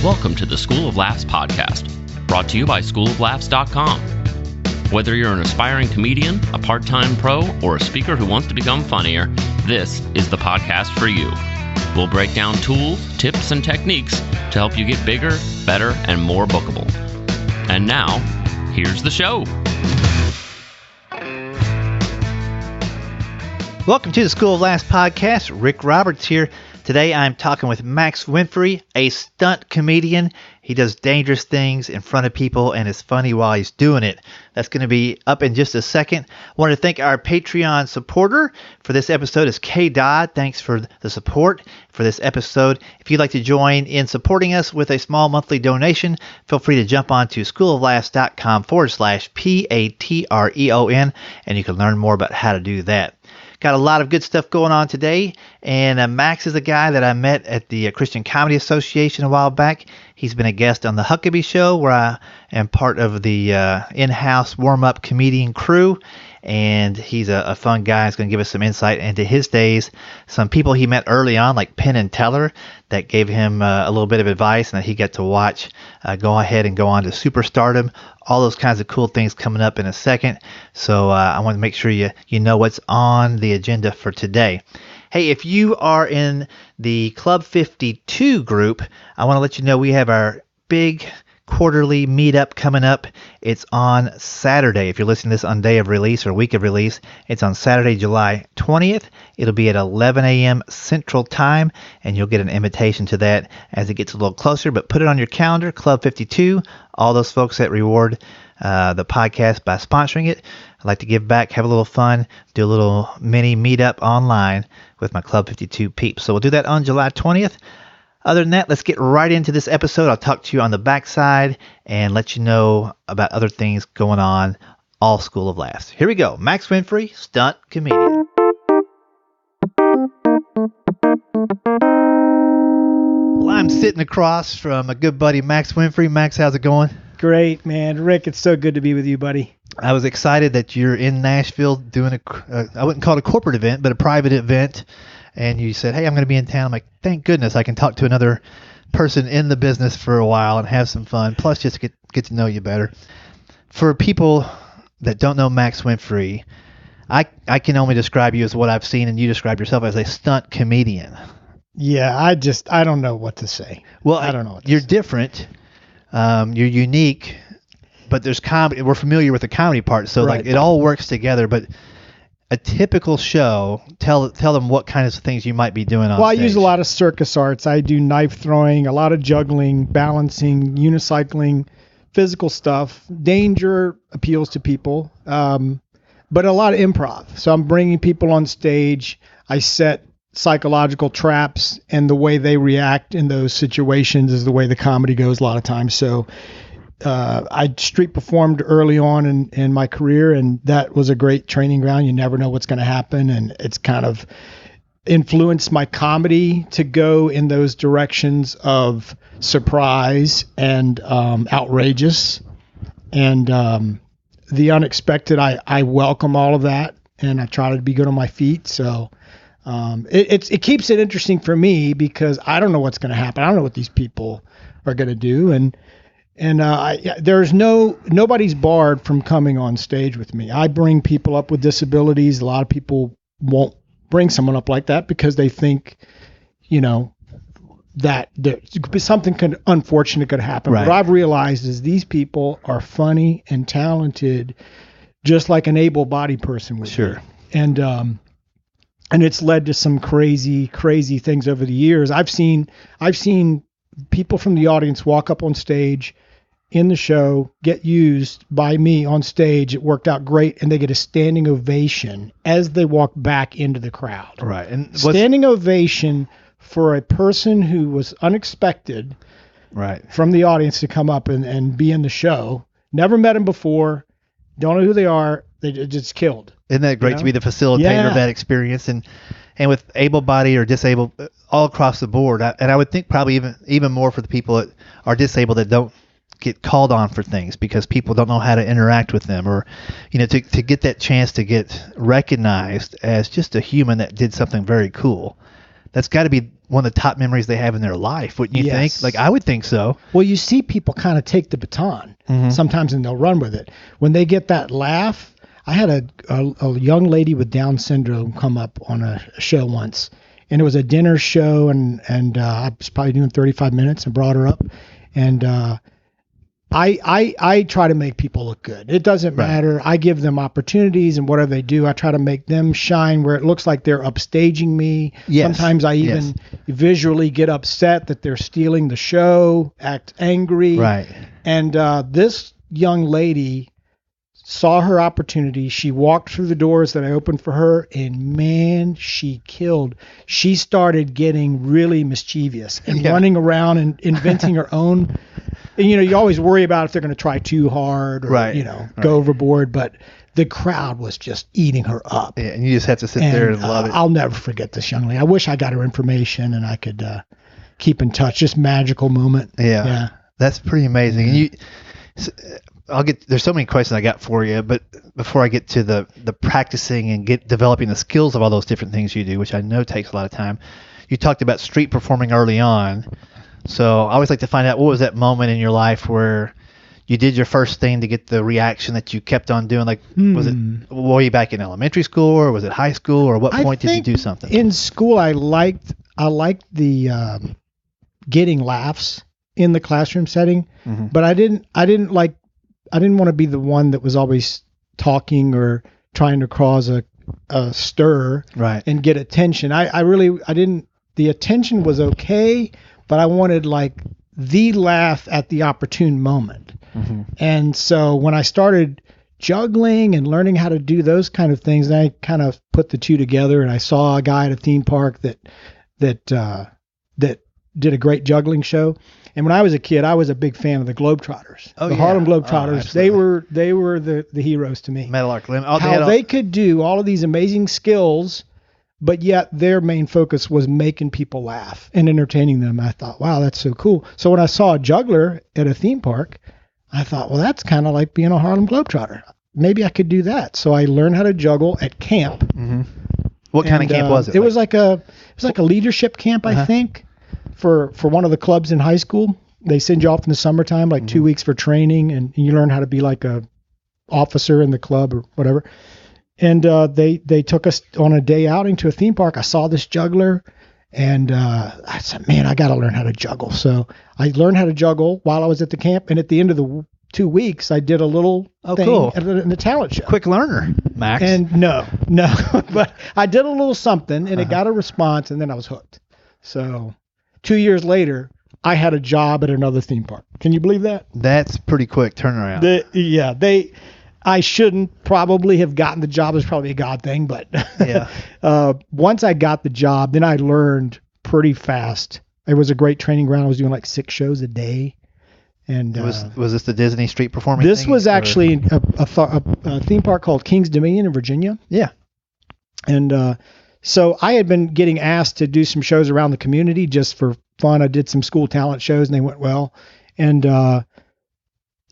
Welcome to the School of Laughs podcast, brought to you by schooloflaughs.com. Whether you're an aspiring comedian, a part-time pro, or a speaker who wants to become funnier, this is the podcast for you. We'll break down tools, tips, and techniques to help you get bigger, better, and more bookable. And now, here's the show. Welcome to the School of Laughs podcast. Rick Roberts here. Today I'm talking with Max Winfrey, a stunt comedian. He does dangerous things in front of people and is funny while he's doing it. That's going to be up in just a second. I want to thank our Patreon supporter for this episode is K. Dodd. Thanks for the support for this episode. If you'd like to join in supporting us with a small monthly donation, feel free to jump on to schooloflaughs.com/PATREON and you can learn more about how to do that. Got a lot of good stuff going on today, and Max is a guy that I met at the Christian Comedy Association a while back. He's been a guest on the Huckabee Show, where I am part of the in-house warm-up comedian crew, and he's a fun guy. He's going to give us some insight into his days, some people he met early on, like Penn and Teller, that gave him a little bit of advice, and that he got to watch go ahead and go on to superstardom. All those kinds of cool things coming up in a second. So I want to make sure you know what's on the agenda for today. Hey, if you are in the Club 52 group, I want to let you know we have our big quarterly meetup coming up. It's on Saturday. If you're listening to this on day of release or week of release, it's on Saturday, July 20th. It'll be at 11 a.m. Central Time, and you'll get an invitation to that as it gets a little closer. But put it on your calendar, Club 52. All those folks that reward the podcast by sponsoring it. I'd like to give back, have a little fun, do a little mini meetup online with my Club 52 peeps. So we'll do that on July 20th. Other than that, let's get right into this episode. I'll talk to you on the backside and let you know about other things going on, all School of Laughs. Here we go. Max Winfrey, stunt comedian. Well, I'm sitting across from a good buddy, Max Winfrey. Max, how's it going? Great, man. Rick, it's so good to be with you, buddy. I was excited that you're in Nashville doing I wouldn't call it a corporate event, but a private event. And you said, hey, I'm going to be in town. I'm like, thank goodness I can talk to another person in the business for a while and have some fun, plus just get to know you better. For people that don't know Max Winfrey, I can only describe you as what I've seen, and you describe yourself as a stunt comedian. Yeah, I don't know what to say. Well, I don't know what to you're say. different. You're unique, but there's comedy. We're familiar with the comedy part, so Right. like it all works together, but a typical show, tell them what kinds of things you might be doing on stage. I use a lot of circus arts. I do knife throwing, a lot of juggling, balancing, unicycling, physical stuff. Danger appeals to people, but a lot of improv. So I'm bringing people on stage. I set psychological traps, and the way they react in those situations is the way the comedy goes a lot of times. So I street performed early on in my career, and that was a great training ground. You never know what's going to happen, and it's kind of influenced my comedy to go in those directions of surprise and outrageous and the unexpected. I welcome all of that, and I try to be good on my feet. So it keeps it interesting for me because I don't know what's going to happen. I don't know what these people are going to do, and there's nobody's barred from coming on stage with me. I bring people up with disabilities. A lot of people won't bring someone up like that because they think, that something unfortunate could happen. Right. What I've realized is these people are funny and talented, just like an able-bodied person would. Sure. Be. And it's led to some crazy, crazy things over the years. I've seen people from the audience walk up on stage in the show, get used by me on stage. It worked out great, and they get a standing ovation as they walk back into the crowd. Right. And standing ovation for a person who was unexpected, right, from the audience to come up and be in the show. Never met them before, don't know who they are. They just killed. Isn't that great to be the facilitator of that experience? And with able-bodied or disabled all across the board, and I would think probably even more for the people that are disabled that don't get called on for things because people don't know how to interact with them, or to get that chance to get recognized as just a human that did something very cool. that's got to be one of the top memories they have in their life, wouldn't you think? Like, I would think so. Well, you see people kind of take the baton sometimes and they'll run with it. When they get that laugh, I had a young lady with Down syndrome come up on a show once, and it was a dinner show, and I was probably doing 35 minutes and brought her up, and I try to make people look good. It doesn't matter. I give them opportunities, and whatever they do, I try to make them shine where it looks like they're upstaging me. Yes. Sometimes I even visually get upset that they're stealing the show, act angry. Right. And this young lady saw her opportunity. She walked through the doors that I opened for her, and man, she killed. She started getting really mischievous and running around and inventing her own. And, you always worry about if they're going to try too hard or, go overboard. But the crowd was just eating her up. Yeah, and you just have to sit there and love it. I'll never forget this young lady. I wish I got her information and I could keep in touch. Just magical moment. Yeah. That's pretty amazing. And there's so many questions I got for you, but before I get to the practicing and developing the skills of all those different things you do, which I know takes a lot of time, you talked about street performing early on. So I always like to find out, what was that moment in your life where you did your first thing to get the reaction that you kept on doing? Like, was it way back in elementary school, or was it high school, or what point did you do something? In school, I liked the getting laughs in the classroom setting, but I didn't want to be the one that was always talking or trying to cause a stir and get attention. I didn't. The attention was okay, but I wanted like the laugh at the opportune moment. And so when I started juggling and learning how to do those kind of things, I kind of put the two together, and I saw a guy at a theme park that did a great juggling show. And when I was a kid, I was a big fan of the Globetrotters. Harem Globetrotters. They were the heroes to me. Meadowlark Limb. How they could do all of these amazing skills, but yet their main focus was making people laugh and entertaining them. I thought, wow, that's so cool. So when I saw a juggler at a theme park, I thought, well, that's kind of like being a Harlem Globetrotter. Maybe I could do that. So I learned how to juggle at camp. What kind of camp was it? It was like a leadership camp, I think, for one of the clubs in high school. They send you off in the summertime, like 2 weeks for training, and you learn how to be like a officer in the club or whatever. And they took us on a day outing to a theme park. I saw this juggler, and I said, man, I got to learn how to juggle. So I learned how to juggle while I was at the camp. And at the end of the 2 weeks, I did a little thing in the talent show. Quick learner, Max. And no, but I did a little something, and it got a response, and then I was hooked. So 2 years later, I had a job at another theme park. Can you believe that? That's pretty quick turnaround. I shouldn't probably have gotten the job. It's probably a God thing, but once I got the job, then I learned pretty fast. It was a great training ground. I was doing like 6 shows a day. And was this the Disney street performing? This was actually a theme park called King's Dominion in Virginia. Yeah. And so I had been getting asked to do some shows around the community just for fun. I did some school talent shows, and they went well. And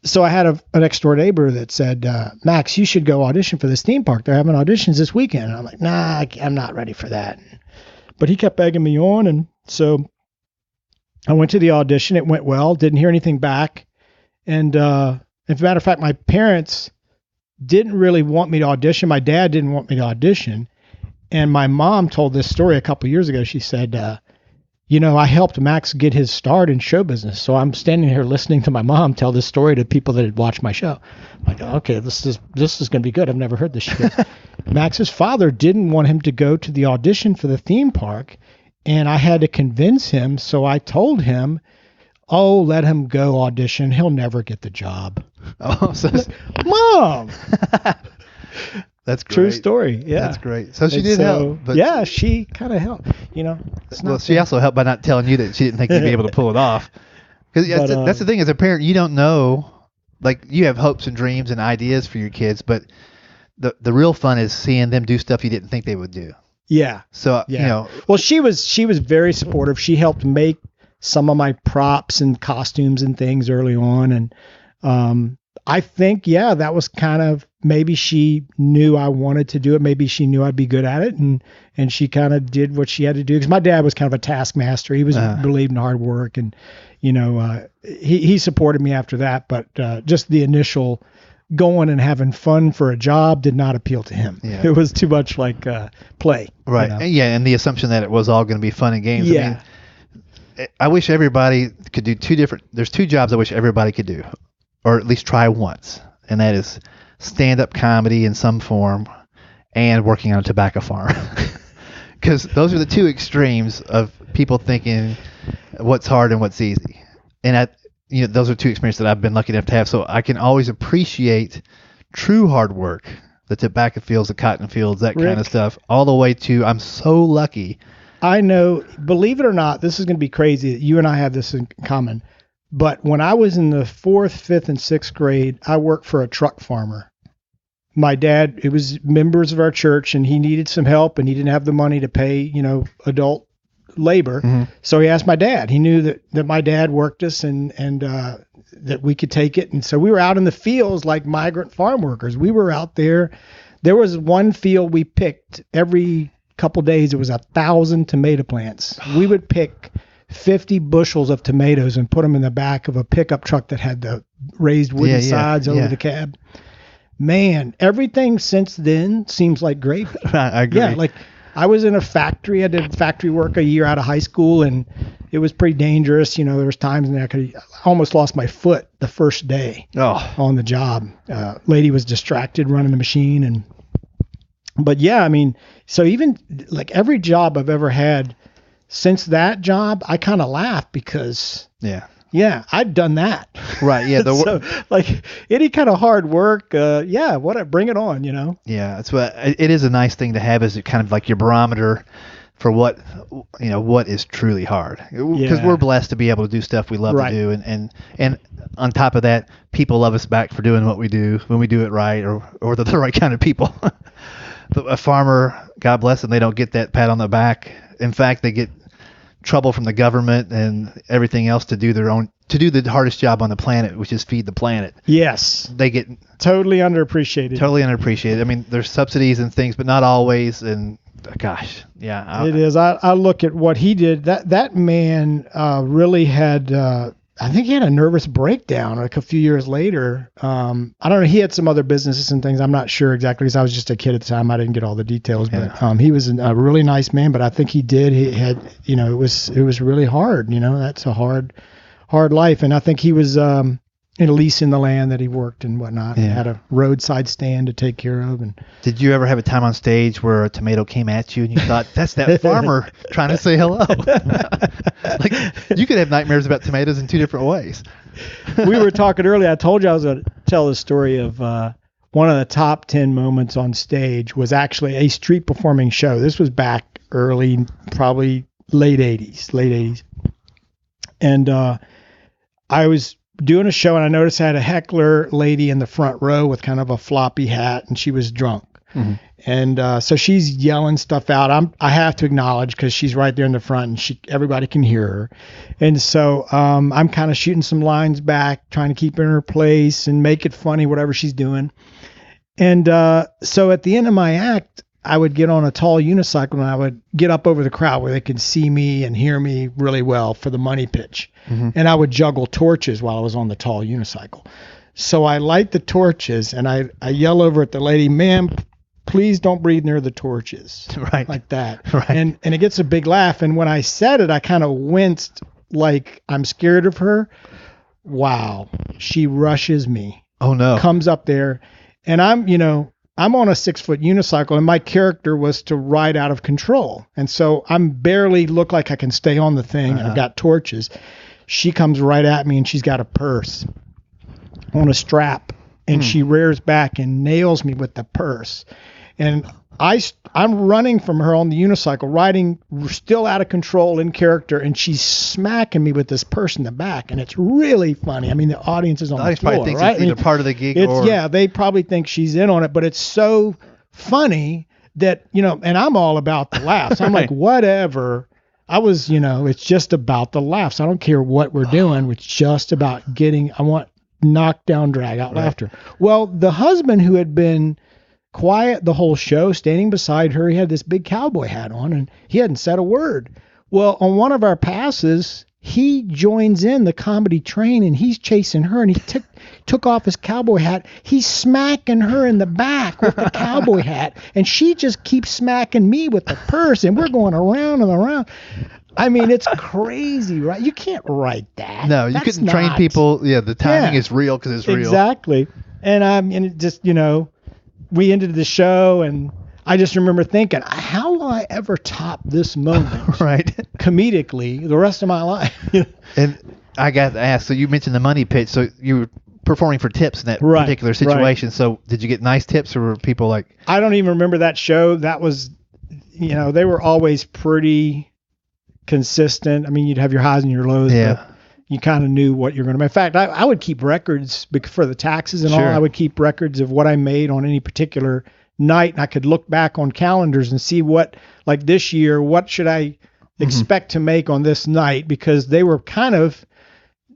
so I had an next door neighbor that said, Max, you should go audition for this theme park. They're having auditions this weekend. And I'm like, nah, I'm not ready for that. But he kept begging me on. And so I went to the audition. It went well. Didn't hear anything back. And as a matter of fact, my parents didn't really want me to audition. My dad didn't want me to audition. And my mom told this story a couple years ago. She said, I helped Max get his start in show business. So I'm standing here listening to my mom tell this story to people that had watched my show. I'm like, okay, this is going to be good. I've never heard this. She goes, Max's father didn't want him to go to the audition for the theme park, and I had to convince him. So I told him, oh, let him go audition. He'll never get the job. Oh, so Mom! That's great. True story. Yeah. That's great. So she did help. But yeah, she kind of helped. She also helped by not telling you that she didn't think you'd be able to pull it off. Because that's the thing, as a parent, you don't know. Like, you have hopes and dreams and ideas for your kids, but the real fun is seeing them do stuff you didn't think they would do. Yeah. So, Well, she was very supportive. She helped make some of my props and costumes and things early on. And I think, yeah, that was kind of, maybe she knew I wanted to do it. Maybe she knew I'd be good at it. And she kind of did what she had to do. Because my dad was kind of a taskmaster. He was believed in hard work. And, he supported me after that. But just the initial going and having fun for a job did not appeal to him. Yeah. It was too much like play. Right. Yeah. And the assumption that it was all going to be fun and games. Yeah. I mean, I wish everybody could do there's two jobs I wish everybody could do, or at least try once. And that is stand-up comedy in some form and working on a tobacco farm. Because those are the two extremes of people thinking what's hard and what's easy. And those are two experiences that I've been lucky enough to have. So I can always appreciate true hard work, the tobacco fields, the cotton fields, that kind of stuff, all the way to I'm so lucky. I know, believe it or not, this is going to be crazy. You and I have this in common. But when I was in the 4th, 5th, and 6th grade, I worked for a truck farmer. My dad, it was members of our church, and he needed some help, and he didn't have the money to pay, adult labor. Mm-hmm. So he asked my dad. He knew that my dad worked us and that we could take it. And so we were out in the fields like migrant farm workers. We were out there. There was one field we picked every couple days. It was 1,000 tomato plants. We would pick 50 bushels of tomatoes and put them in the back of a pickup truck that had the raised wooden sides over the cab. Man, everything since then seems like gravy. I agree. Yeah, like I was in a factory. I did factory work a year out of high school, and it was pretty dangerous. There was times when I almost lost my foot the first day on the job. Lady was distracted running the machine, but yeah, I mean, so even like every job I've ever had since that job, I kind of laugh because I'd done that. Right. Yeah. So like any kind of hard work, bring it on, Yeah. That's what it is. A nice thing to have is kind of like your barometer for what is truly hard, because we're blessed to be able to do stuff we love to do. And on top of that, people love us back for doing what we do when we do it right, or they're the right kind of people. A farmer, God bless them, they don't get that pat on the back. In fact, they get trouble from the government and everything else to do the hardest job on the planet, which is feed the planet. Yes. They get totally underappreciated. I mean, there's subsidies and things, but not always. And gosh, yeah. It is. I look at what he did. That man really had, I think he had a nervous breakdown like a few years later. I don't know. He had some other businesses and things. I'm not sure exactly because I was just a kid at the time. I didn't get all the details, but he was a really nice man. But I think he had, it was really hard. That's a hard life. And I think he was leasing the land that he worked and whatnot. Yeah. Had a roadside stand to take care of. And did you ever have a time on stage where a tomato came at you and you thought, that's that farmer trying to say hello? Like, you could have nightmares about tomatoes in two different ways. We were talking earlier. I told you I was going to tell the story of one of the top 10 moments on stage was actually a street performing show. This was back early, probably late 80s. And I was doing a show, and I noticed I had a heckler lady in the front row with kind of a floppy hat, and she was drunk. Mm-hmm. And so she's yelling stuff out. I have to acknowledge because she's right there in the front, and everybody can hear her. And so I'm kind of shooting some lines back, trying to keep her in her place and make it funny, whatever she's doing. And so at the end of my act, I would get on a tall unicycle and I would get up over the crowd where they could see me and hear me really well for the money pitch. Mm-hmm. And I would juggle torches while I was on the tall unicycle. So I light the torches and I yell over at the lady, ma'am, please don't breathe near the torches. Right. Like that. Right. And it gets a big laugh. And when I said it, I kind of winced like I'm scared of her. Wow. She rushes me. Oh, no. Comes up there and I'm on a 6-foot unicycle and my character was to ride out of control. And so I'm barely look like I can stay on the thing. And I've got torches. She comes right at me and she's got a purse on a strap and she rears back and nails me with the purse. And I'm running from her on the unicycle, riding still out of control in character, and she's smacking me with this purse in the back, and it's really funny. I mean, the audience is on the floor, probably thinks right? It's either part of the gig or... Yeah, they probably think she's in on it, but it's so funny that, and I'm all about the laughs. I'm like, whatever. It's just about the laughs. I don't care what we're doing. It's just about I want knockdown, drag out laughter. Well, the husband, who had been quiet the whole show, standing beside her, he had this big cowboy hat on, and he hadn't said a word. Well, on one of our passes, he joins in the comedy train, and he's chasing her, and he took off his cowboy hat. He's smacking her in the back with the cowboy hat, and she just keeps smacking me with the purse, and we're going around and around. I mean, it's crazy, right? You can't write that. No, you couldn't train people. Yeah, the timing is real because it's real. Exactly. And it just, we ended the show, and I just remember thinking, how will I ever top this moment right, comedically the rest of my life? And I got to ask, so you mentioned the money pitch, so you were performing for tips in that particular situation. Right. So did you get nice tips, or were people like... I don't even remember that show. That was, they were always pretty consistent. I mean, you'd have your highs and your lows, but you kind of knew what you're going to make. In fact, I would keep records for the taxes and all. I would keep records of what I made on any particular night, and I could look back on calendars and see what, like this year, what should I expect to make on this night, because they were kind of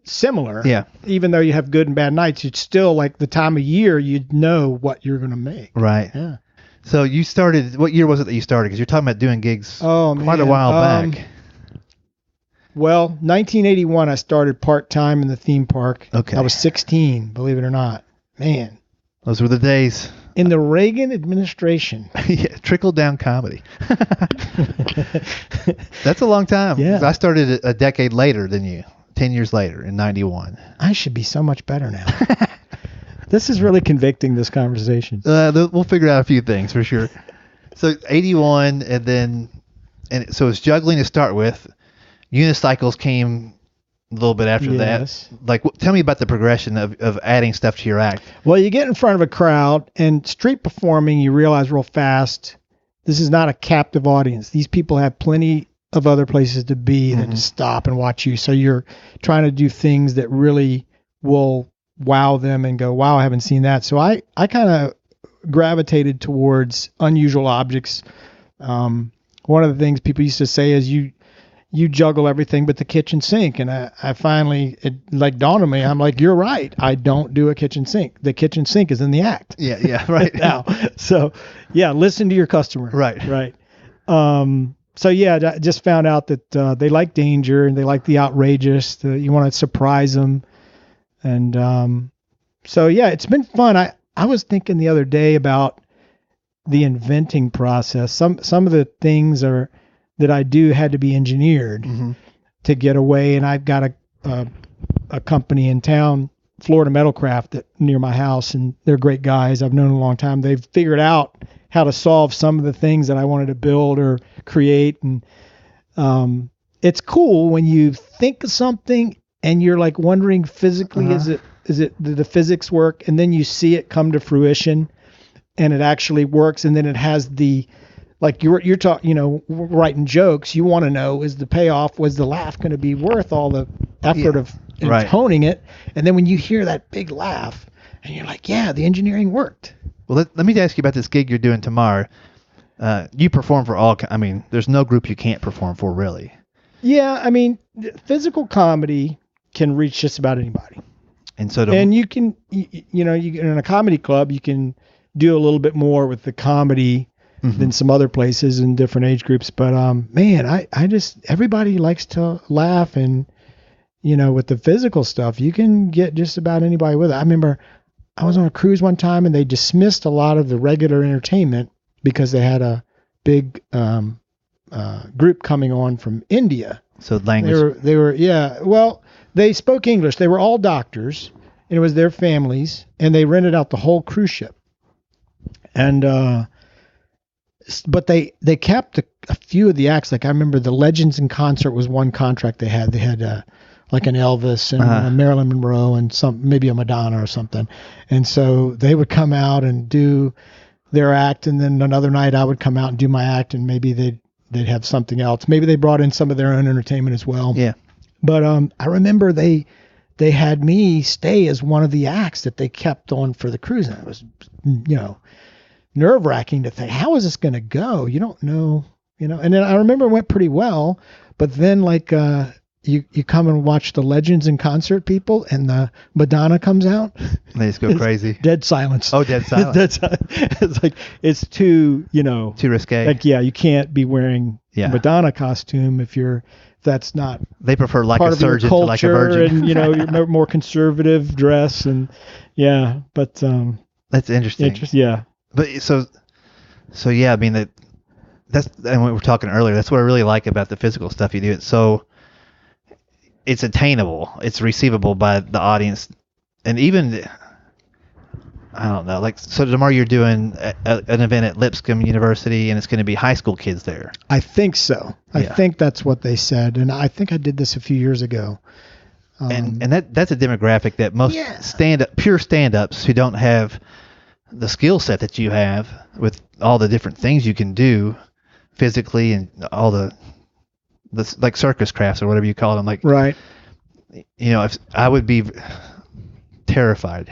similar. Yeah. Even though you have good and bad nights, you'd still, like the time of year, you'd know what you're going to make. Right. Yeah. So you started, what year was it that you started? Because you're talking about doing gigs quite a while back. Well, 1981, I started part-time in the theme park. Okay. I was 16, believe it or not. Man. Those were the days. In the Reagan administration. Yeah, trickle-down comedy. That's a long time. Yeah. I started a decade later than you, 10 years later, in 91. I should be so much better now. This is really convicting, this conversation. We'll figure out a few things for sure. So 81, so it's juggling to start with. Unicycles came a little bit after that. Like, tell me about the progression of adding stuff to your act. Well, you get in front of a crowd, and street performing, you realize real fast, this is not a captive audience. These people have plenty of other places to be than to stop and watch you. So you're trying to do things that really will wow them and go, wow, I haven't seen that. So I kind of gravitated towards unusual objects. One of the things people used to say is you juggle everything but the kitchen sink. And I finally, it like dawned on me, I'm like, you're right. I don't do a kitchen sink. The kitchen sink is in the act. Yeah, right. Now. So, yeah, listen to your customer. Right. So, yeah, I just found out that they like danger and they like the outrageous. You want to surprise them. And so, yeah, it's been fun. I was thinking the other day about the inventing process. Some of the things that I do had to be engineered to get away. And I've got a company in town, Florida Metalcraft, that near my house, and they're great guys. I've known a long time. They've figured out how to solve some of the things that I wanted to build or create. And it's cool when you think of something and you're like wondering physically, is it did the physics work? And then you see it come to fruition and it actually works. And then it has like you're talking, writing jokes. You want to know, is the payoff, was the laugh going to be worth all the effort of honing it? And then when you hear that big laugh and you're like, yeah, the engineering worked. Well, let me ask you about this gig you're doing tomorrow. You perform for there's no group you can't perform for, really. Yeah. I mean, physical comedy can reach just about anybody. And you can, you in a comedy club, you can do a little bit more with the comedy than some other places in different age groups. But, man, everybody likes to laugh, and, with the physical stuff, you can get just about anybody with it. I remember I was on a cruise one time and they dismissed a lot of the regular entertainment because they had a big, group coming on from India. So language. They were, yeah. Well, they spoke English. They were all doctors, and it was their families, and they rented out the whole cruise ship. And, but they kept a few of the acts. Like I remember the Legends in Concert was one contract they had. They had like an Elvis and a Marilyn Monroe and maybe a Madonna or something. And so they would come out and do their act, and then another night I would come out and do my act, and maybe they'd have something else. Maybe they brought in some of their own entertainment as well. Yeah. But I remember they had me stay as one of the acts that they kept on for the cruise, and it was nerve-wracking to think, how is this going to go? You don't know, And then I remember it went pretty well, but then like you come and watch the Legends in concert, people, and the Madonna comes out. They just go crazy. Dead silence. Oh, dead silence. It's like, it's too, too risque. Like, yeah, you can't be wearing a Madonna costume if that's not. They prefer like part a surgeon to like a virgin. And, you're more conservative dress and but. That's interesting. Yeah. But so yeah, I mean that's, and we were talking earlier, that's what I really like about the physical stuff you do. It's attainable, it's receivable by the audience, and even, I don't know, like, so tomorrow you're doing an event at Lipscomb University, and it's going to be high school kids there. I think so. I think that's what they said, and I think I did this a few years ago. And that's a demographic that most pure stand-ups who don't have the skill set that you have with all the different things you can do physically and all the like circus crafts or whatever you call them, like, right. If I would be terrified.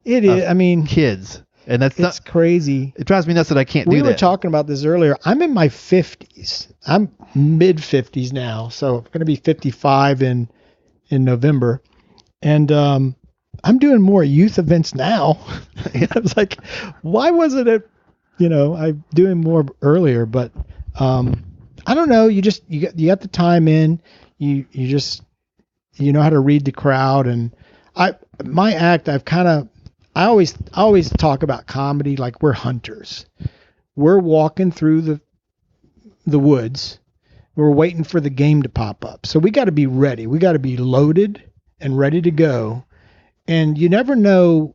It is. I mean, kids, and it's crazy. It drives me nuts that I can't do that. We were talking about this earlier. I'm in my 50s. I'm mid 50s now, so I'm going to be 55 in November, and I'm doing more youth events now. I was like, why wasn't it? I'm doing more earlier, but I don't know. You got the time in. You just know how to read the crowd, and my act. I always talk about comedy like we're hunters. We're walking through the woods. We're waiting for the game to pop up. So we got to be ready. We got to be loaded and ready to go. And you never know,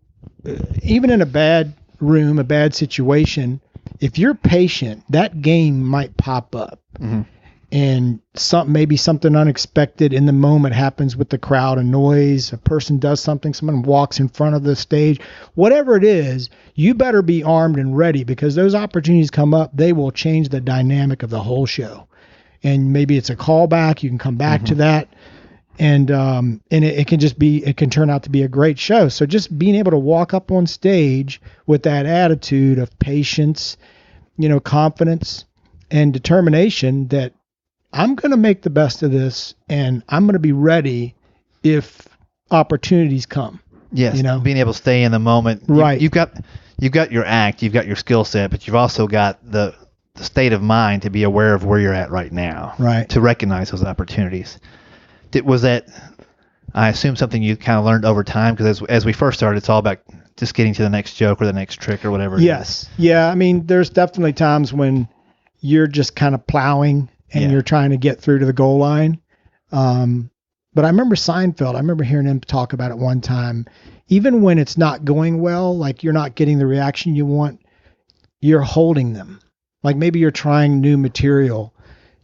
even in a bad room, a bad situation, if you're patient, that game might pop up. Mm-hmm. And maybe something unexpected in the moment happens with the crowd, a noise, a person does something, someone walks in front of the stage, whatever it is, you better be armed and ready, because those opportunities come up, they will change the dynamic of the whole show. And maybe it's a callback, you can come back to that. And it can turn out to be a great show. So just being able to walk up on stage with that attitude of patience, confidence and determination that I'm going to make the best of this, and I'm going to be ready if opportunities come. Yes, being able to stay in the moment. Right. You've got your act, you've got your skill set, but you've also got the state of mind to be aware of where you're at right now. Right. To recognize those opportunities. Was that, I assume, something you kind of learned over time? Because as we first started, it's all about just getting to the next joke or the next trick or whatever. Yes. Yeah. I mean, there's definitely times when you're just kind of plowing and you're trying to get through to the goal line. But I remember Seinfeld. I remember hearing him talk about it one time. Even when it's not going well, like you're not getting the reaction you want, you're holding them. Like maybe you're trying new material.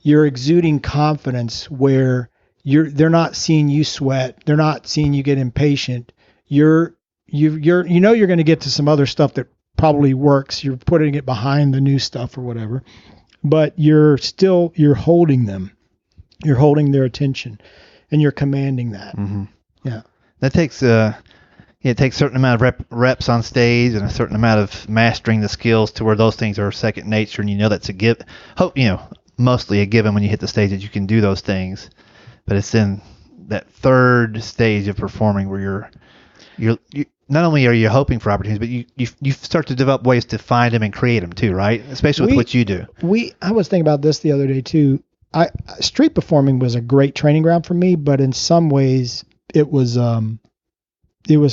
You're exuding confidence where they're not seeing you sweat. They're not seeing you get impatient. You're going to get to some other stuff that probably works. You're putting it behind the new stuff or whatever, but you're holding them. You're holding their attention, and you're commanding that. Mm-hmm. Yeah. That takes it takes a certain amount of reps on stage and a certain amount of mastering the skills to where those things are second nature, and that's a give. Mostly a given when you hit the stage that you can do those things. But it's in that third stage of performing where you're not only are you hoping for opportunities, but you start to develop ways to find them and create them too, right? Especially with what you do. I was thinking about this the other day too. Street performing was a great training ground for me, but in some ways it was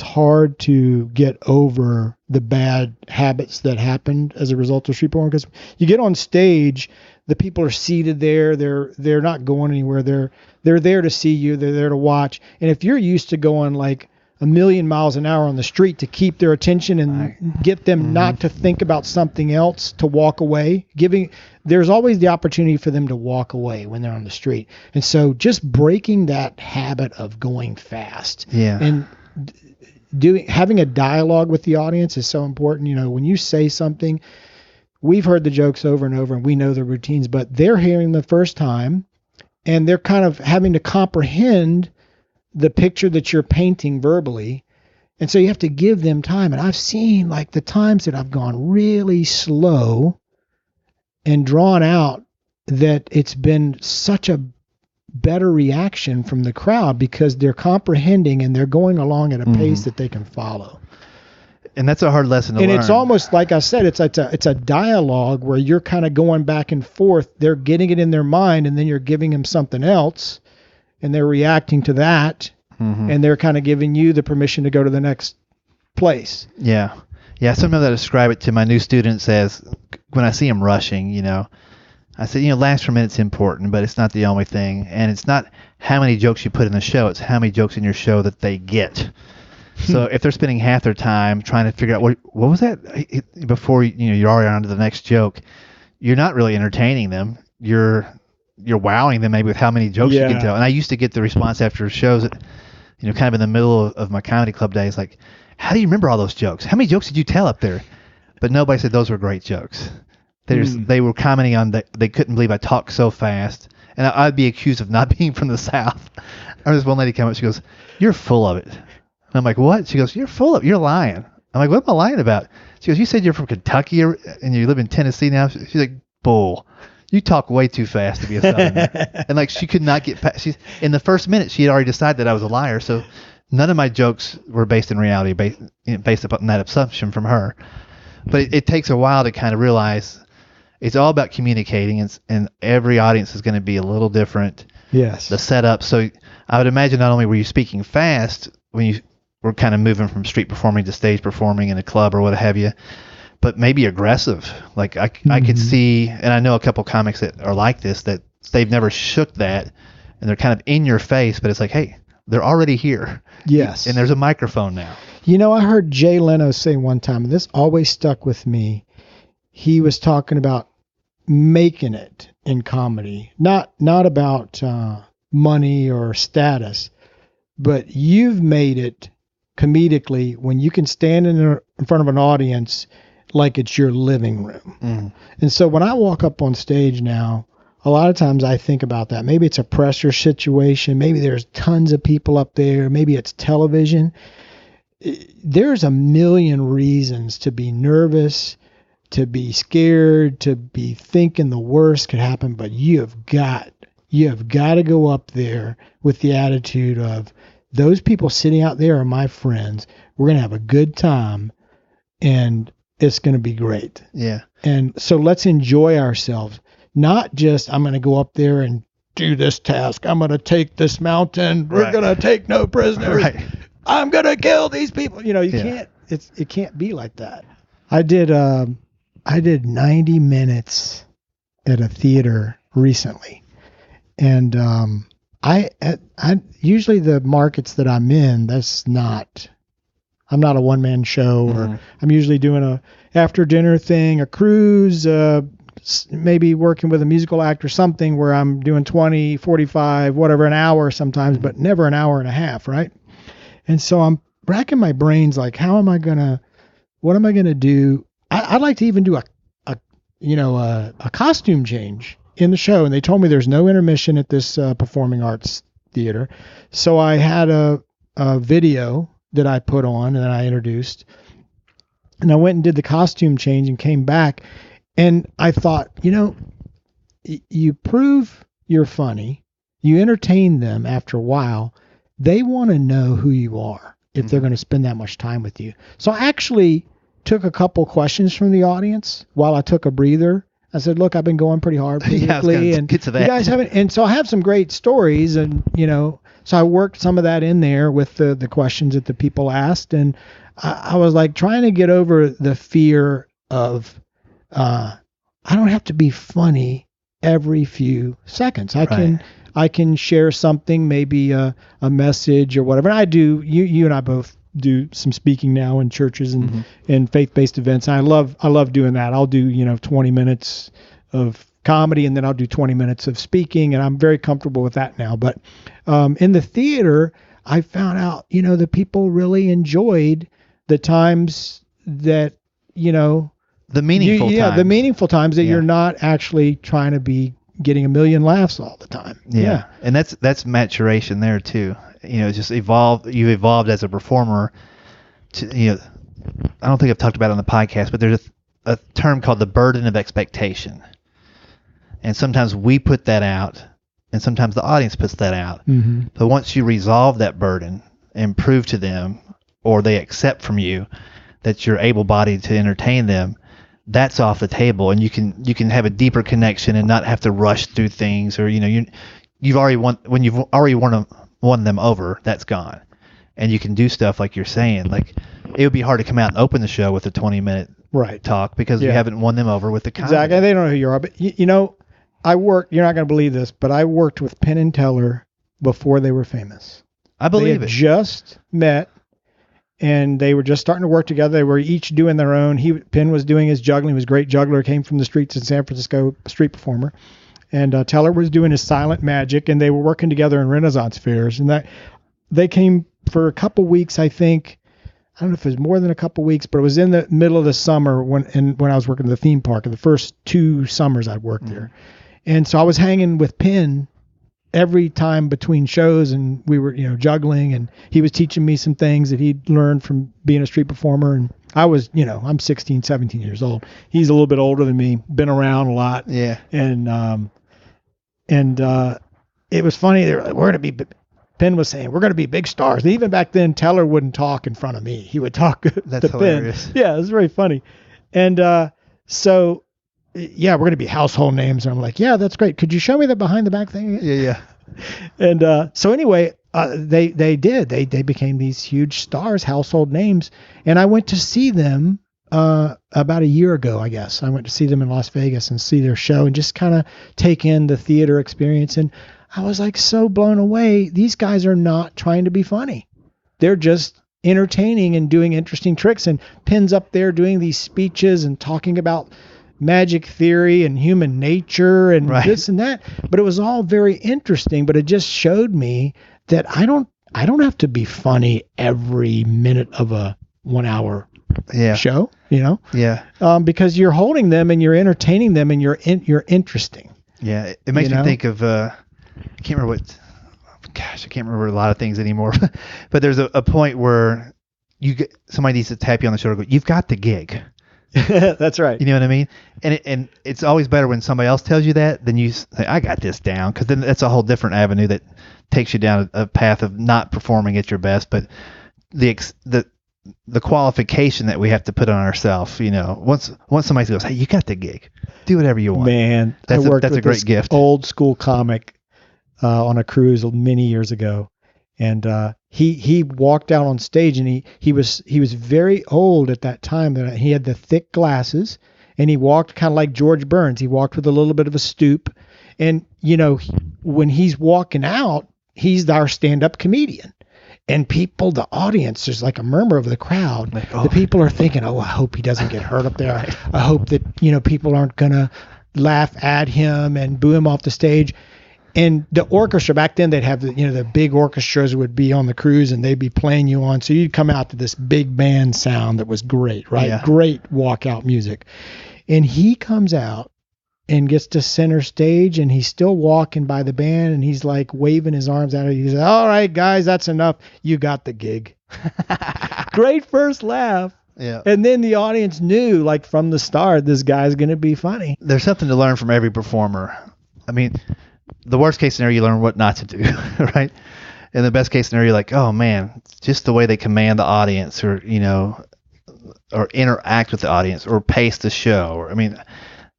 hard to get over the bad habits that happened as a result of street performing, because you get on stage, the people are seated there, they're not going anywhere, they're there to see you, they're there to watch, and if you're used to going like a million miles an hour on the street to keep their attention and get them not to think about something else, to walk away, there's always the opportunity for them to walk away when they're on the street. And so just breaking that habit of going fast and having a dialogue with the audience is so important. When you say something, we've heard the jokes over and over and we know the routines, but they're hearing the first time and they're kind of having to comprehend the picture that you're painting verbally. And so you have to give them time. And I've seen like the times that I've gone really slow and drawn out, that it's been such a better reaction from the crowd because they're comprehending and they're going along at a pace that they can follow. And that's a hard lesson to learn. And it's almost like I said, it's a dialogue where you're kind of going back and forth. They're getting it in their mind, and then you're giving them something else, and they're reacting to that, and they're kind of giving you the permission to go to the next place. Yeah. Sometimes I describe it to my new students as when I see them rushing, I said, laughs per minute's important, but it's not the only thing. And it's not how many jokes you put in the show. It's how many jokes in your show that they get. So if they're spending half their time trying to figure out what was that before you're already on to the next joke, you're not really entertaining them. You're wowing them maybe with how many jokes you can tell. And I used to get the response after shows that, kind of in the middle of my comedy club days, like, how do you remember all those jokes? How many jokes did you tell up there? But nobody said those were great jokes. They were commenting on that they couldn't believe I talked so fast. And I'd be accused of not being from the South. Or this one lady came up, she goes, "You're full of it." And I'm like, "What?" She goes, "You're lying." I'm like, "What am I lying about?" She goes, "You said you're from Kentucky and you live in Tennessee now." She's like, "Bull. You talk way too fast to be a Southerner." And like, she could not get past. In the first minute, she had already decided that I was a liar. So none of my jokes were based in reality, based upon that assumption from her. But it takes a while to kind of realize it's all about communicating, and every audience is going to be a little different. Yes. The setup. So I would imagine not only were you speaking fast when you were kind of moving from street performing to stage performing in a club or what have you, but maybe aggressive. Like I could see, and I know a couple comics that are like this, that they've never shook that, and they're kind of in your face, but it's like, hey, they're already here. Yes. And there's a microphone now. I heard Jay Leno say one time, and this always stuck with me. He was talking about making it in comedy, not about money or status, but you've made it comedically when you can stand in front of an audience like it's your living room. And so when I walk up on stage now, a lot of times I think about that. Maybe it's a pressure situation. Maybe there's tons of people up there. Maybe it's television. There's a million reasons to be nervous, to be scared, to be thinking the worst could happen, but you have got to go up there with the attitude of, those people sitting out there are my friends. We're going to have a good time, and it's going to be great. Yeah. And so let's enjoy ourselves. Not just, I'm going to go up there and do this task. I'm going to take this mountain. We're going to take no prisoners. Right. I'm going to kill these people. Can't, it can't be like that. I did 90 minutes at a theater recently. And, I usually the markets that I'm in, I'm not a one-man show, or I'm usually doing a after dinner thing, a cruise, maybe working with a musical act or something where I'm doing 20, 45, whatever, an hour sometimes, but never an hour and a half, right? And so I'm racking my brains like, what am I going to do? I'd like to even do a costume change in the show. And they told me there's no intermission at this performing arts theater. So I had a video that I put on and that I introduced. And I went and did the costume change and came back. And I thought, you prove you're funny. You entertain them after a while. They want to know who you are if they're going to spend that much time with you. So I actually took a couple questions from the audience while I took a breather. I said, look, I've been going pretty hard politically, and get to that. You guys haven't. And so I have some great stories, and so I worked some of that in there with the questions that the people asked, and I was like trying to get over the fear of I don't have to be funny every few seconds. I can share something, maybe a message or whatever. And I do. You and I both do some speaking now in churches and faith-based events. And I love doing that. I'll do 20 minutes of comedy, and then I'll do 20 minutes of speaking, and I'm very comfortable with that now. But in the theater, I found out the people really enjoyed the times that the meaningful times. The meaningful times that you're not actually trying to be getting a million laughs all the time. Yeah. And that's maturation there too. Just you evolved as a performer to, I don't think I've talked about it on the podcast, but there's a term called the burden of expectation. And sometimes we put that out and sometimes the audience puts that out. Mm-hmm. But once you resolve that burden and prove to them, or they accept from you that you're able-bodied to entertain them, that's off the table, and you can have a deeper connection and not have to rush through things, or you've already won them over. That's gone, and you can do stuff like you're saying. Like, it would be hard to come out and open the show with a 20-minute talk because you haven't won them over with the comedy. Exactly. They don't know who you are, but I worked. You're not going to believe this, but I worked with Penn and Teller before they were famous. I believe they had it. Just met. And they were just starting to work together. They were each doing their own. Penn was doing his juggling. He was a great juggler. Came from the streets in San Francisco, street performer. And Teller was doing his silent magic. And they were working together in Renaissance fairs. And that they came for a couple weeks, I think. I don't know if it was more than a couple weeks, but it was in the middle of the summer when I was working at the theme park. In the first 2 summers I'd worked there. And so I was hanging with Penn every time between shows, and we were, juggling, and he was teaching me some things that he'd learned from being a street performer. And I was, I'm 16, 17 years old. He's a little bit older than me, been around a lot. Yeah. And it was funny. They were like, Penn was saying, we're going to be big stars. And even back then, Teller wouldn't talk in front of me. He would talk to hilarious. Penn. Yeah, it was very funny. And so, yeah, we're going to be household names. And I'm like, yeah, that's great. Could you show me the behind the back thing? Yeah. And so anyway, they became these huge stars, household names. And I went to see them about a year ago, I guess. I went to see them in Las Vegas and see their show and just kind of take in the theater experience. And I was like so blown away. These guys are not trying to be funny. They're just entertaining and doing interesting tricks. And Penn's up there doing these speeches and talking about magic theory and human nature and this and that. But it was all very interesting. But it just showed me that I don't have to be funny every minute of a 1 hour show, Yeah. because you're holding them and you're entertaining them and you're interesting. Yeah. It makes me think of, I can't remember I can't remember a lot of things anymore, but there's a point where somebody needs to tap you on the shoulder and go, you've got the gig. That's right. You know what I mean? And it's always better when somebody else tells you that than you say, I got this down, because then that's a whole different avenue that takes you down a path of not performing at your best. But the qualification that we have to put on ourselves, once somebody goes, hey, you got the gig, do whatever you want. Man, that's a great gift. Old school comic on a cruise many years ago. And he walked out on stage, and he was very old at that time. That he had the thick glasses, and he walked kind of like George Burns. He walked with a little bit of a stoop, and when he's walking out, he's our stand-up comedian. And people, the audience, there's like a murmur of the crowd. Like, the people are thinking, I hope he doesn't get hurt up there. I hope that people aren't gonna laugh at him and boo him off the stage. And the orchestra back then, they'd have the big orchestras would be on the cruise, and they'd be playing you on. So you'd come out to this big band sound that was great, right? Yeah. Great walkout music. And he comes out and gets to center stage, and he's still walking by the band, and he's like waving his arms out. He's like, all right, guys, that's enough. You got the gig. Great first laugh. Yeah. And then the audience knew, like from the start, this guy's going to be funny. There's something to learn from every performer. I mean, the worst case scenario, you learn what not to do, right? And the best case scenario, you're like, oh man, just the way they command the audience, or or interact with the audience, or pace the show.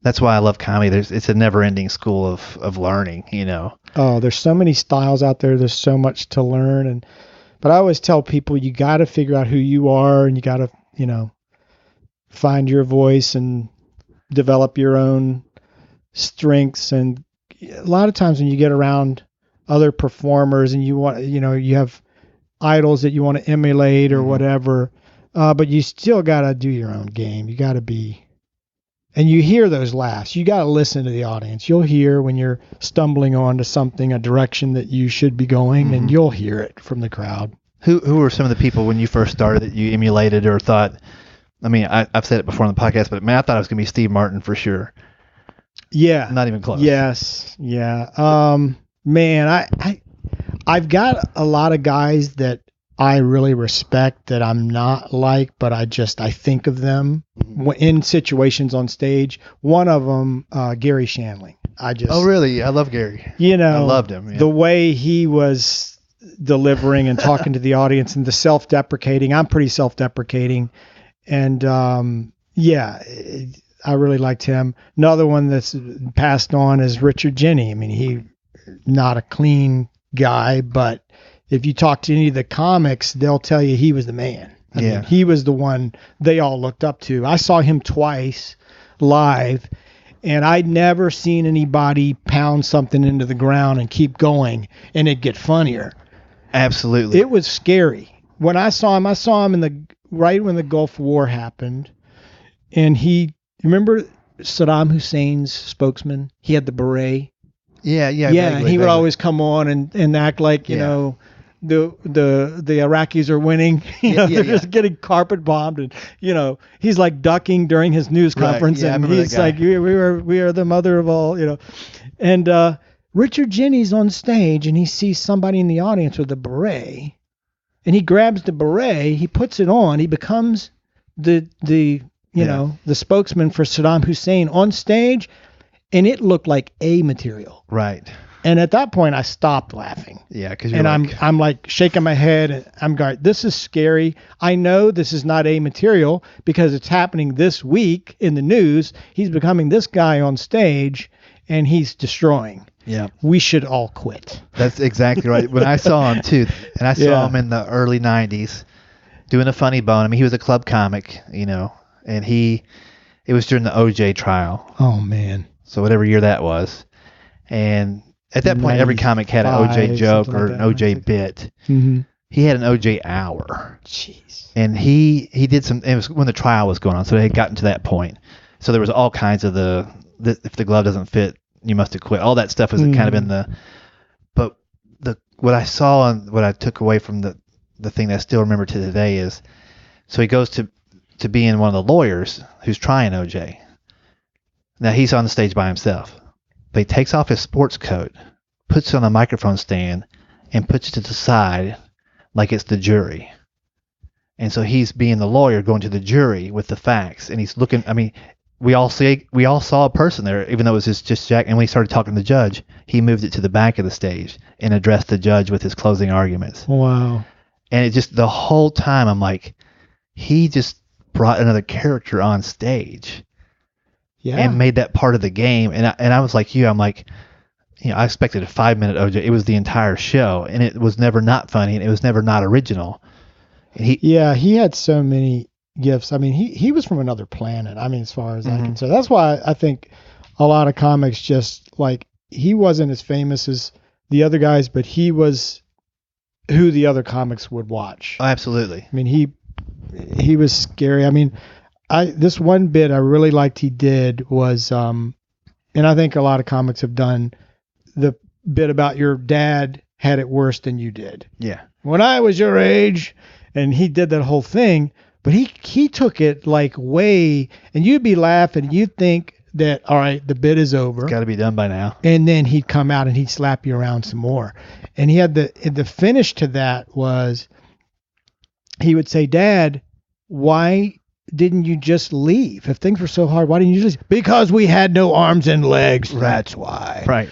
That's why I love comedy. It's a never-ending school of learning. Oh, there's so many styles out there. There's so much to learn, but I always tell people, you got to figure out who you are, and you got to find your voice and develop your own strengths. And a lot of times when you get around other performers and you want, you have idols that you want to emulate or whatever, but you still got to do your own game. You got to be, and you hear those laughs. You got to listen to the audience. You'll hear when you're stumbling onto something, a direction that you should be going, and you'll hear it from the crowd. Who were some of the people when you first started that you emulated or thought, I've said it before on the podcast, but man, I thought it was going to be Steve Martin for sure. Yeah. Not even close. Yes. Yeah. Man, I've got a lot of guys that I really respect that I'm not like, but I think of them in situations on stage. One of them, Gary Shandling. I just. Oh, really? I love Gary. I loved him. Yeah. The way he was delivering and talking to the audience and the self-deprecating. I'm pretty self-deprecating. And, I really liked him. Another one that's passed on is Richard Jeni. I mean, he not a clean guy, but if you talk to any of the comics, they'll tell you he was the man. I mean, he was the one they all looked up to. I saw him twice live, and I'd never seen anybody pound something into the ground and keep going and it get funnier. Absolutely. It was scary. When I saw him in right when the Gulf War happened, and you remember Saddam Hussein's spokesman? He had the beret. Yeah. He would always come on and act like, you know, the Iraqis are winning. They're just getting carpet bombed, and he's like ducking during his news conference, and he's like, we are the mother of all, And Richard Jeni's on stage, and he sees somebody in the audience with a beret, and he grabs the beret, he puts it on, he becomes the spokesman for Saddam Hussein on stage, and it looked like A material. Right. And at that point, I stopped laughing. Yeah, because I'm like shaking my head. And I'm going, this is scary. I know this is not A material because it's happening this week in the news. He's becoming this guy on stage, and he's destroying. Yeah. We should all quit. That's exactly right. When I saw him too, and I saw him in the early '90s doing a funny bone. I mean, he was a club comic, and it was during the OJ trial. Oh man. So whatever year that was, and at that point, every comic had an OJ joke or an OJ bit. Mm-hmm. He had an OJ hour. Jeez. And he did some. It was when the trial was going on, so they had gotten to that point. So there was all kinds of if the glove doesn't fit, you must have quit. All that stuff was kind of in the. But what I saw and what I took away from the thing that I still remember to today is, so he goes to being one of the lawyers who's trying OJ. Now he's on the stage by himself. But he takes off his sports coat, puts it on a microphone stand, and puts it to the side like it's the jury. And so he's being the lawyer going to the jury with the facts, and he's looking. I mean, we all saw a person there, even though it was just Jack. And when he started talking to the judge, he moved it to the back of the stage and addressed the judge with his closing arguments. Wow. And it just, the whole time, I'm like, he just brought another character on stage. Yeah. And made that part of the game. And I was like you. I'm like, I expected a 5-minute OJ. It was the entire show, and it was never not funny, and it was never not original. And he had so many gifts. I mean, he was from another planet. I mean, as far as I can say, that's why I think a lot of comics just like, he wasn't as famous as the other guys, but he was who the other comics would watch. Oh, absolutely. I mean, he was scary. I mean, this one bit I really liked he did was, and I think a lot of comics have done, the bit about your dad had it worse than you did. Yeah. When I was your age, and he did that whole thing, but he took it like way, and you'd be laughing, you'd think that, all right, the bit is over. It's got to be done by now. And then he'd come out and he'd slap you around some more. And he had the finish to that was, he would say, Dad, why didn't you just leave? If things were so hard, why didn't you just? Because we had no arms and legs. Right. That's why. Right.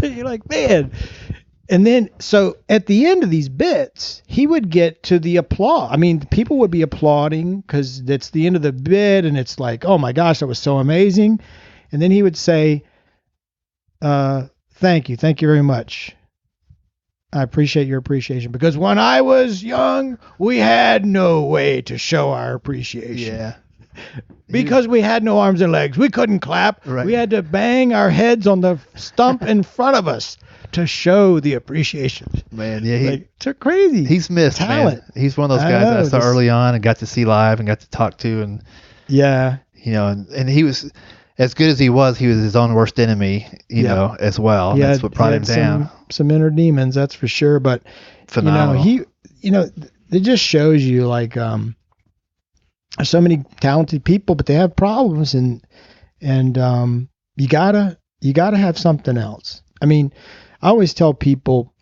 You're like, man. And then, so at the end of these bits, he would get to the applause. I mean, people would be applauding because it's the end of the bit, and it's like, oh my gosh, that was so amazing. And then he would say, thank you very much. I appreciate your appreciation, because when I was young, we had no way to show our appreciation. Yeah. Because we had no arms and legs. We couldn't clap. Right. We had to bang our heads on the stump in front of us to show the appreciation. Man, yeah, it's crazy. He's missed, talent. Man. He's one of those guys that I saw early on and got to see live and got to talk to, and yeah, and he was, as good as he was his own worst enemy, you know, as well. That's what brought him down. Some inner demons, that's for sure. But phenomenal. It just shows you like there's so many talented people, but they have problems, and you gotta have something else. I mean, I always tell people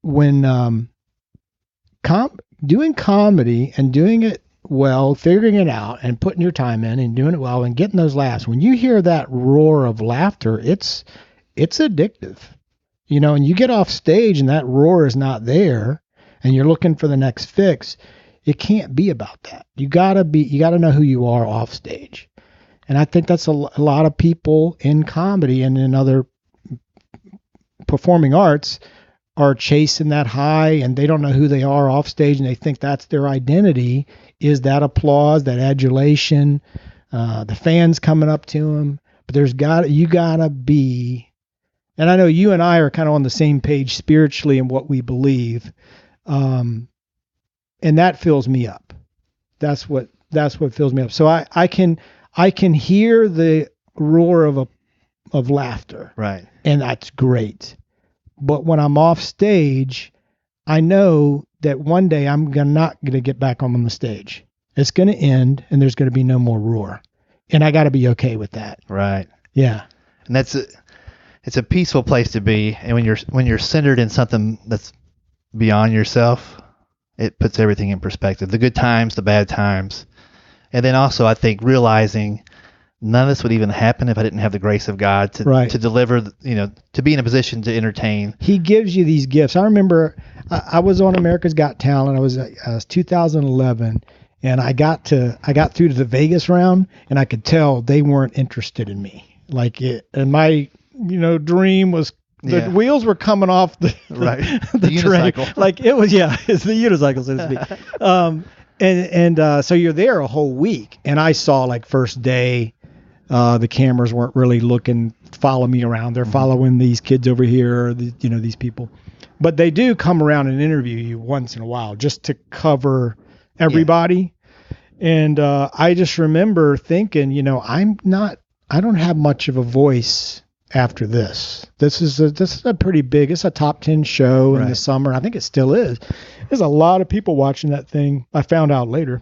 when doing comedy and doing it well, figuring it out and putting your time in and doing it well and getting those laughs, when you hear that roar of laughter, it's addictive, and you get off stage and that roar is not there and you're looking for the next fix. It can't be about that. You gotta know who you are off stage. And I think that's a lot of people in comedy and in other performing arts are chasing that high, and they don't know who they are off stage, and they think that's their identity, is that applause, that adulation, the fans coming up to them. But you gotta be, and I know you and I are kind of on the same page spiritually in what we believe, and that fills me up. That's what fills me up. So I can hear the roar of laughter, right, and that's great. But when I'm off stage, I know that one day I'm not going to get back on the stage. It's going to end, and there's going to be no more roar, and I got to be okay with that. Right. Yeah. And it's a peaceful place to be, and when you're centered in something that's beyond yourself, it puts everything in perspective. The good times, the bad times, and then also I think realizing none of this would even happen if I didn't have the grace of God to deliver, to be in a position to entertain. He gives you these gifts. I remember I was on America's Got Talent. I was 2011, and I got through to the Vegas round, and I could tell they weren't interested in me. And my dream was the wheels were coming off the unicycle. Train. It's the unicycle, so to speak. So you're there a whole week, and I saw first day. The cameras weren't really follow me around. They're following these kids over here, these people. But they do come around and interview you once in a while just to cover everybody. Yeah. And I just remember thinking, I don't have much of a voice after this. This is a pretty big, it's a top 10 show in the summer. I think it still is. There's a lot of people watching that thing. I found out later.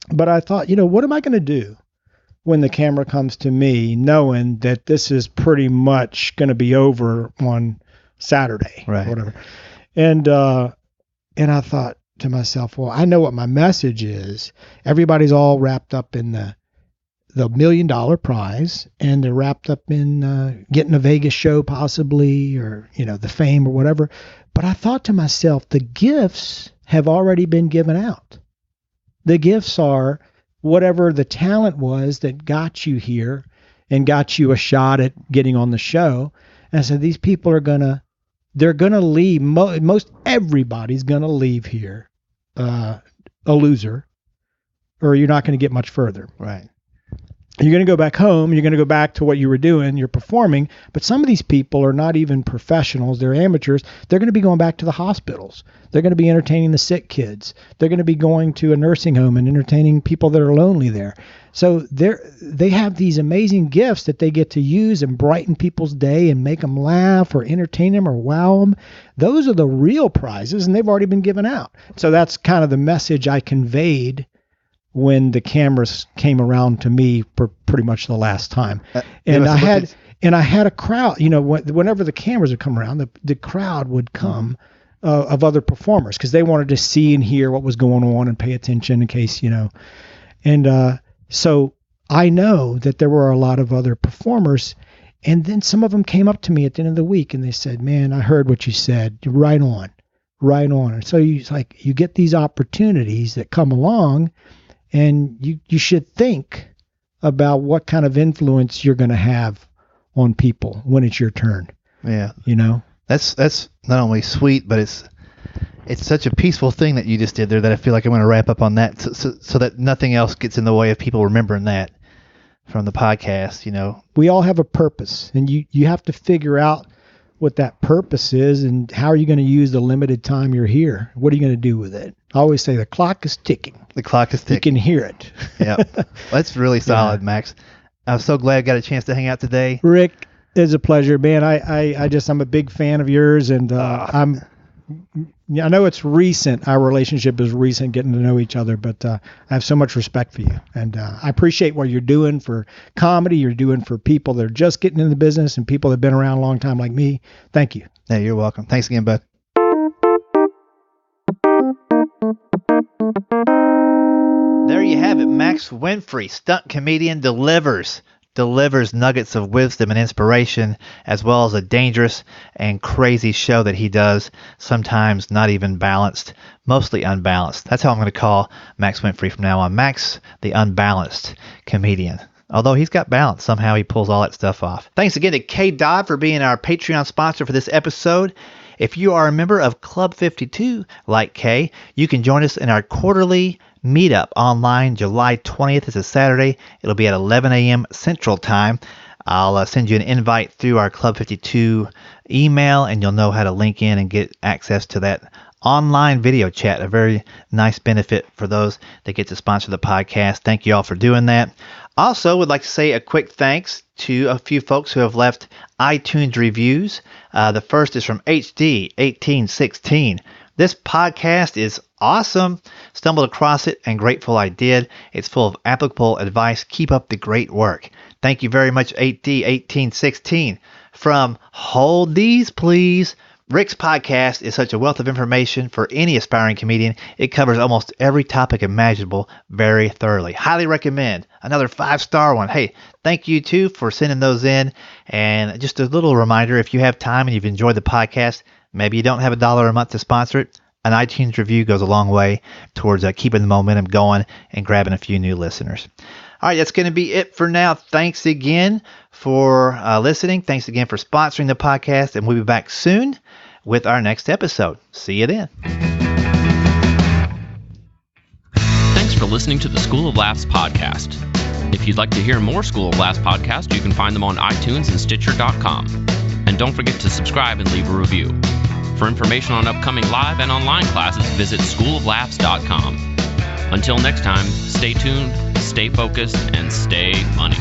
But I thought, what am I going to do when the camera comes to me, knowing that this is pretty much going to be over on Saturday, or whatever. And I thought to myself, well, I know what my message is. Everybody's all wrapped up in the $1 million prize, and they're wrapped up in getting a Vegas show possibly, or the fame or whatever. But I thought to myself, the gifts have already been given out. The gifts are whatever the talent was that got you here and got you a shot at getting on the show. And so these people they're going to leave. Most everybody's going to leave here a loser, or you're not going to get much further. Right. You're going to go back home. You're going to go back to what you were doing. You're performing. But some of these people are not even professionals. They're amateurs. They're going to be going back to the hospitals. They're going to be entertaining the sick kids. They're going to be going to a nursing home and entertaining people that are lonely there. So they have these amazing gifts that they get to use and brighten people's day and make them laugh or entertain them or wow them. Those are the real prizes, and they've already been given out. So that's kind of the message I conveyed when the cameras came around to me for pretty much the last time. And I had a crowd, whenever the cameras would come around, the crowd would come of other performers, because they wanted to see and hear what was going on and pay attention in case, and so I know that there were a lot of other performers, and then some of them came up to me at the end of the week and they said, "Man, I heard what you said. Right on. And so you get these opportunities that come along, and you should think about what kind of influence you're going to have on people when it's your turn. Yeah. That's not only sweet, but it's such a peaceful thing that you just did there that I feel like I'm going to wrap up on that so that nothing else gets in the way of people remembering that from the podcast, We all have a purpose, and you have to figure out what that purpose is and how are you going to use the limited time you're here. What are you going to do with it? I always say the clock is ticking. The clock is ticking. You can hear it. Yeah. Well, that's really solid, Max. I'm so glad I got a chance to hang out today. Rick, it's a pleasure, man. I'm a big fan of yours, and I know it's recent. Our relationship is recent, getting to know each other, but I have so much respect for you, and I appreciate what you're doing for comedy. You're doing for people that are just getting in the business and people that have been around a long time like me. Thank you. Yeah, you're welcome. Thanks again, bud. you have it. Max Winfrey, stunt comedian, delivers nuggets of wisdom and inspiration, as well as a dangerous and crazy show that he does, sometimes not even balanced, mostly unbalanced. That's how I'm going to call Max Winfrey from now on. Max, the unbalanced comedian. Although he's got balance, somehow he pulls all that stuff off. Thanks again to Kay Dodd for being our Patreon sponsor for this episode. If you are a member of Club 52, like Kay, you can join us in our quarterly meetup online July 20th. It's a Saturday. It'll be at 11 a.m. Central Time. I'll send you an invite through our Club 52 email, and you'll know how to link in and get access to that online video chat, a very nice benefit for those that get to sponsor the podcast. Thank you all for doing that. Also, would like to say a quick thanks to a few folks who have left iTunes reviews. The first is from HD1816. This podcast is awesome. Stumbled across it and grateful I did. It's full of applicable advice. Keep up the great work. Thank you very much, 8D1816. From Hold These Please. Rick's podcast is such a wealth of information for any aspiring comedian. It covers almost every topic imaginable very thoroughly. Highly recommend. Another 5-star one. Hey, thank you too for sending those in. And just a little reminder, if you have time and you've enjoyed the podcast, maybe you don't have $1 a month to sponsor it, an iTunes review goes a long way towards keeping the momentum going and grabbing a few new listeners. All right, that's going to be it for now. Thanks again for listening. Thanks again for sponsoring the podcast, and we'll be back soon with our next episode. See you then. Thanks for listening to the School of Laughs podcast. If you'd like to hear more School of Laughs podcasts, you can find them on iTunes and Stitcher.com. And don't forget to subscribe and leave a review. For information on upcoming live and online classes, visit schooloflaughs.com. Until next time, stay tuned, stay focused, and stay funny.